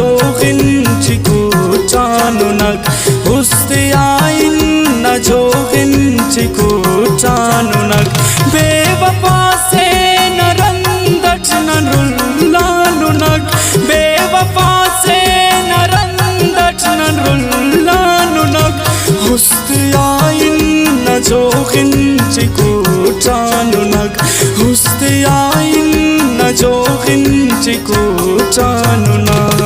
जोगिन चिकू चानुनक हुस्ते आइन न जोगिन चिकू चानुनक बेवफा से न रंदट न रुल्लानुनक बेवफा से न रंदट न रुल्लानुनक हुस्ते आइन न जोगिन चिकू चानुनक हुस्ते आइन न जोगिन चिकू चानुनक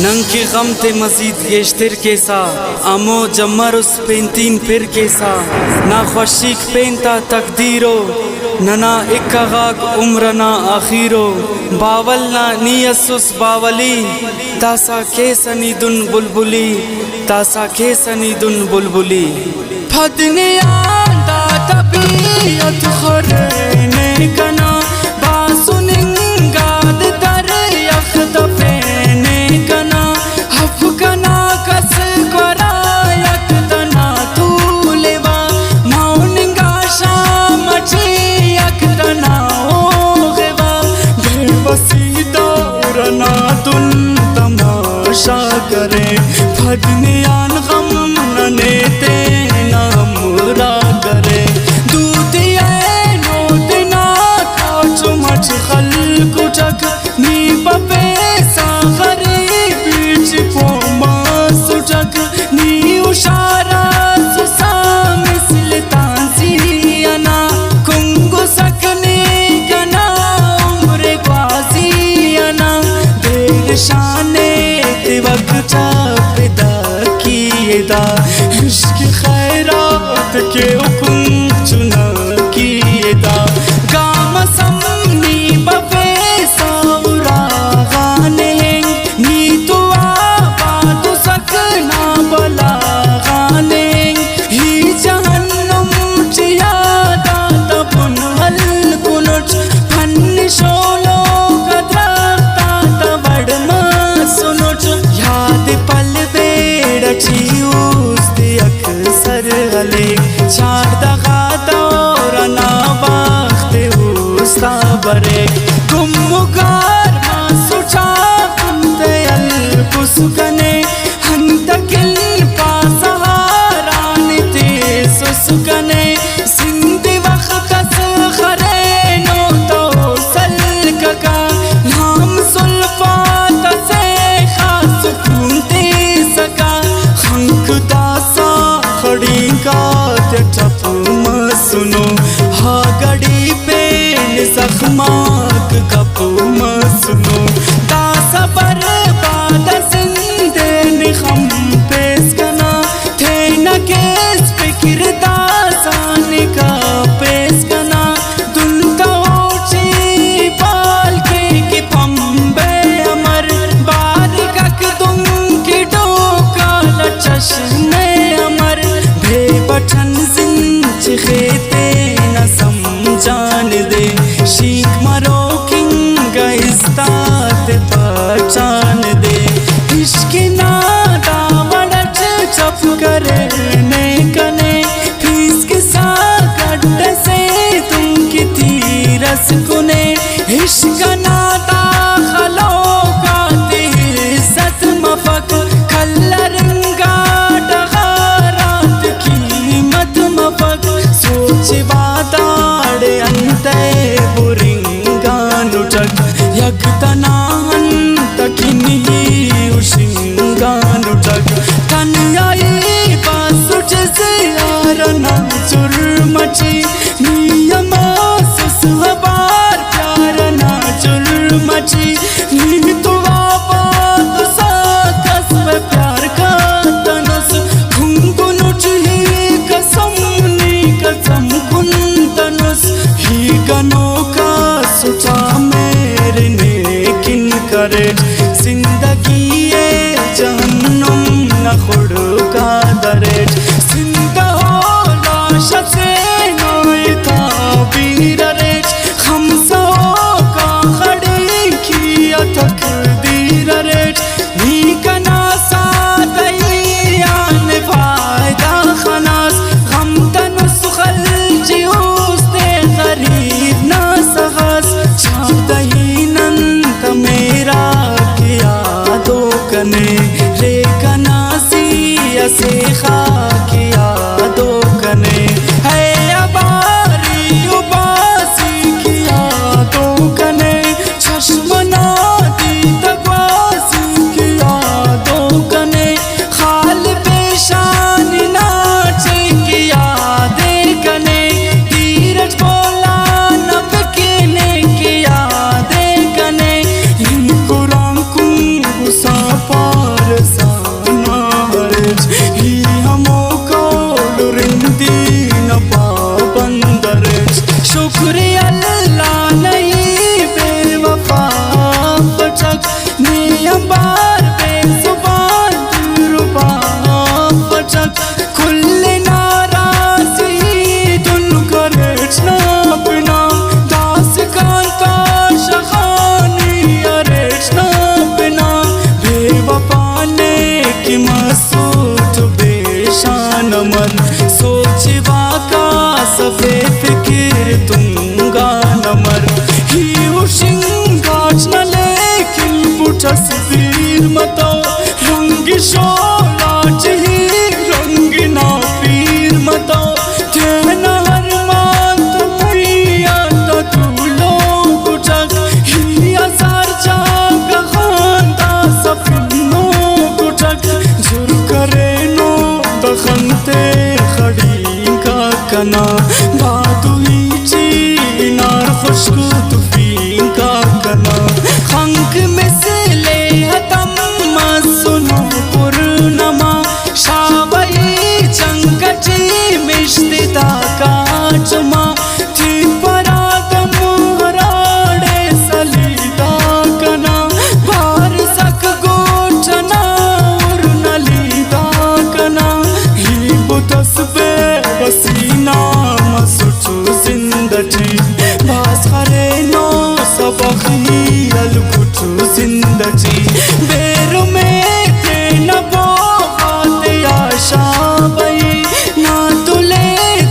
नंग के गम ते मजीद गेश्तर केसा आमो जमर उस पेंतीन फिर केसा ना खुशीक पेंता तकदीरो नना इक्कागाक उम्र ना आखिरो बावल ना नियसुस बावली तासा केसनी दुन बुलबुली तासा केसनी दुन बुलबुली फदने आंदा तबीयत खरने कना बासुनिंगाद दर यख्त फेने कना हफकना कस करायक तना तूलेवा मौनिंगा शामची यक तना ओगेवा बेबसी दौरना तुन तमाशा करे फदनियान गम नने ते नामुरा करे दूतिया नोतना काचो मच खल कुचक नी बपे सागरी बीच पोमा सुचक नी उशारा सुसा मिसल तांसियाना कुंगु सकने कना उम्र ग्वासियाना देर शाने तिवक चापिदा किएदा इश्क खैरात के हुकुम चुना किएदा गाम समनी बफे सावरा गाने नी तो आबाद सकना बला गाने ही जहन्नुम चियादा तबुन हल कुनुच फन शोलो कदरता तबड़मा सुनुच याद पल बेड़ची अक्सर गले चार दगा दौरना बाख्ते उस्ता बरे गुम्मुगार मासुचा कुंते अलकुसुकने हंतकिल पासहारा निते सुसुकने सिंधि वक्त खरे नो तो सलकका नाम सुल्फात से खास कुंते सका खंक दासा खड़ी का चप सुनो हा गड़ी पे जख्माक कप सुनो दासा पर बाद सिंधे निखम पेश कना थे न केस फिक्र दासाने का पेश कना दुनका ऊंची पाल के पंबे अमर बारिकक दुम की डोका लचशने अमर बेबचन जिंच खेते न समझान दे शीख मरो किंग इस्तात पहचान दे इश्क नादा वड़च चप करे ने कने फीस के साथ गड्ढ से तुम की तीरस कुने इश्क नादा खलो का इज्जत मफक खल्लरंगा डगारात कीमत मफक सोच वादाड़े अंते बुरिंगानुचक यक्तनाहन तकिनी उशिंगानुचक तन्याई बासुच से आरना चुरमची नियमा सुसहबार प्यारना सोचा मेरे नेकिन करे जिंदगी ये जहन्नुम न खुड़का दरे जिंदा हो लाश से नोए ताबीर रे खमसा का खड़ी किया तकदीर रे नी कना सादयान फायदा खनास हम तनुस खलजी उस्ते गरीब ना सहस चाहदही नंत मेरा किया दो कने रे कनासी से खा किया दो कने है अबारी उबासी किया दो कने चश्मना दी तकवासी किया दो कने खाल पेशान नाचे किया दे कने धीरज बोला नब किने किया दे कने इन कुरान कुं गुसा पार साना हरज ही हमो को लुरिंदी न पाबंदरज शुक्रिया अल्लाह नहीं बेवफा बचक ने अंबार बेजुबान दिलरुबा बचक कुल्ले नाराज़ी दुन करेच ना अपना दास कांता शखानी अरेच ना अपना बेवफा ने की मसूद बेशान मन सोचवा का सफे फिकिर तुंगा नमर ही उशिंगाच न लेकिन पुठस वीर मतो रंग शोलाच ही रंग ना पीर मतो तेना हर मात मैया तो तू लोग उठक ही अजार जाग खानदा सपनों उठक जुर करे नो बखनते खड़ी का कना बातु ही ची नार खुशक तुफी का कना खंक में से ले हतम सुनो पुरनमा शाबई चंकची मिश्तिता का चमा थी परागम हराड़े सलीदा कना बार सक गोठना उर नलीदा कना ही बुतस बे पसीना मसुचु जिंदगी बास खरे नो सबखी अलकुचु जिंदगी बेरु में तेना बोहात आशा बई ना तुले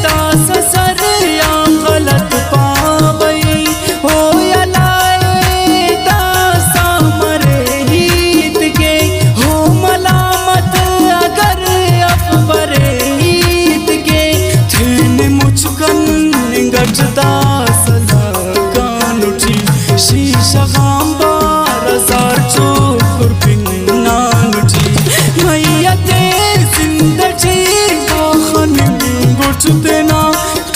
दास सर या गलत पाबई हो या लाए दासा मरे हित के हो मलामत अगर अफबरे हित के थेन मुझकन निगटदा सला कानुठी शीशा गांबार जार चोर पिन्नानुठी मैया ते जिंदगी गाखन गुट देना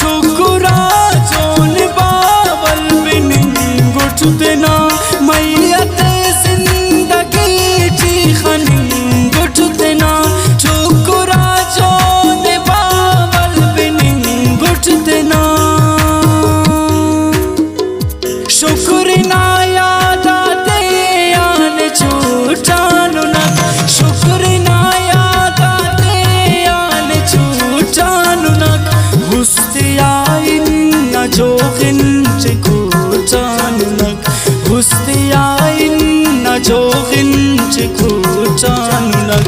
ठुकुरा जोन बावल बिनिंग गुट देना मैया ते जिंदगी जी खनिंग गुट देना ठुकुरा जोन बावल बिनिंग गुट देना शुक्र ना याद आते आन छूटानु न शुक्र ना याद आते आन छूटानु न हुस्तियाइन न जोगिन चिकूटानु न हुस्तियाइन न जोगिन चिकूटानु न